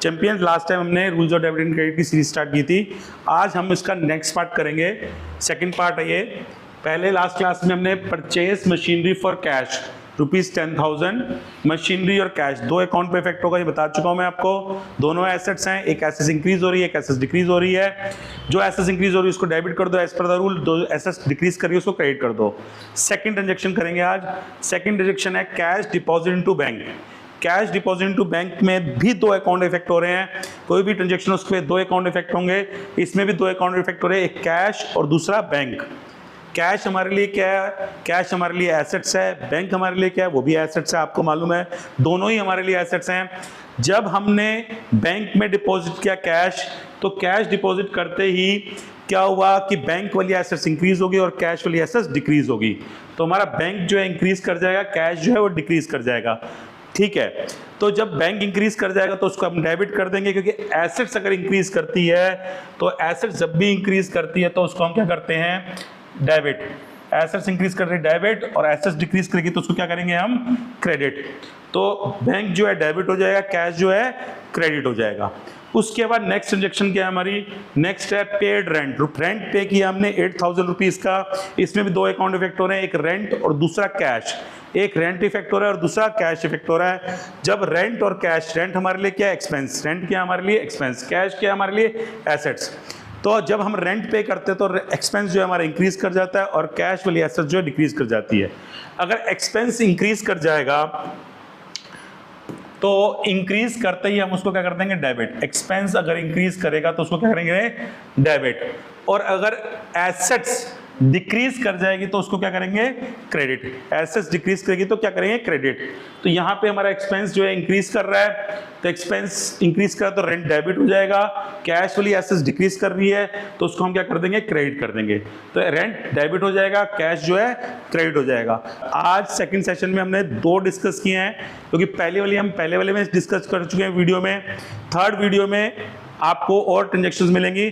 Champion last time हमने rules of debit and credit की series start की थी। आज हम इसका नेक्स्ट पार्ट करेंगे। सेकंड पार्ट है ये। पहले लास्ट क्लास में हमने purchase machinery for cash ₹10,000, machinery और कैश दो अकाउंट पे इफेक्ट होगा, ये बता चुका हूं मैं आपको। दोनों एसेट्स हैं, एक एसेट्स इंक्रीज हो रही है, एक एसेट्स डिक्रीज हो रही है। जो एसेट्स इंक्रीज हो रही है उसको डेबिट कर दो एज पर द रूल, दो एसेट्स डिक्रीज कर रही है उसको क्रेडिट कर दो। सेकंड ट्रांजेक्शन करेंगे आज। सेकंड ट्रांजेक्शन है cash deposit into bank. Cash deposit into bank में भी दो अकाउंट इफेक्ट हो रहे हैं। कोई भी ट्रांजेक्शन उस पर दो अकाउंट इफेक्ट होंगे, इसमें भी दो अकाउंट इफेक्ट हो रहे हैं, एक कैश और दूसरा बैंक। कैश हमारे लिए क्या है? कैश हमारे लिए एसेट्स है। बैंक हमारे लिए क्या है? वो भी एसेट्स है, आपको मालूम है, दोनों ही हमारे लिए एसेट्स हैं। जब हमने बैंक में डिपॉजिट किया कैश, तो कैश डिपॉजिट करते ही क्या हुआ कि बैंक वाली एसेट्स इंक्रीज होगी और कैश वाली एसेट्स डिक्रीज होगी। तो हमारा बैंक जो है इंक्रीज कर जाएगा, कैश जो है वो डिक्रीज कर जाएगा। ठीक है, तो जब बैंक इंक्रीज कर जाएगा तो उसको हम डेबिट कर देंगे, क्योंकि एसेट्स अगर इंक्रीज करती है तो एसेट्स जब भी इंक्रीज करती है तो उसको हम क्या करते हैं? डेबिट। एसेट्स इंक्रीज कर रही है डेबिट, और एसेट्स डिक्रीज करेगी तो उसको क्या करेंगे हम? क्रेडिट। तो बैंक जो है डेबिट हो जाएगा, कैश जो है क्रेडिट हो जाएगा। उसके बाद नेक्स्ट ट्रांजेक्शन क्या है हमारी? नेक्स्ट है पेड रेंट। रेंट पे किया हमने 8,000 रुपीज का। इसमें भी दो अकाउंट इफेक्ट हो रहे हैं, एक रेंट और दूसरा कैश। एक रेंट इफेक्ट हो रहा है और दूसरा कैश इफेक्ट हो रहा है। जब रेंट और कैश, रेंट हमारे लिए क्या है? एक्सपेंस। रेंट क्या हमारे लिए? एक्सपेंस। कैश क्या हमारे लिए? एसेट्स। तो जब हम रेंट पे करते हैं तो एक्सपेंस जो है हमारा इंक्रीज कर जाता है और कैश वाली एसेट जो है डिक्रीज कर जाती है। अगर एक्सपेंस इंक्रीज कर जाएगा तो इंक्रीज करते ही हम उसको क्या कर देंगे? डेबिट। एक्सपेंस अगर इंक्रीज करेगा तो उसको क्या करेंगे? डेबिट। और अगर एसेट्स डिक्रीज कर जाएगी तो उसको क्या करेंगे? क्रेडिट। एसेट्स डिक्रीज करेगी तो क्या करेंगे? क्रेडिट। तो यहां पे हमारा एक्सपेंस जो है इंक्रीज कर रहा है, तो एक्सपेंस इंक्रीज कर तो रेंट डेबिट हो जाएगा। कैश वाली एसेट्स डिक्रीज कर रही है तो उसको हम क्या कर देंगे? क्रेडिट कर देंगे। तो रेंट डेबिट हो जाएगा, कैश जो है क्रेडिट हो जाएगा। आज सेकंड सेशन में हमने दो डिस्कस किए हैं, क्योंकि पहले वाले में डिस्कस कर चुके हैं वीडियो में। थर्ड वीडियो में आपको और ट्रांजेक्शंस मिलेंगी,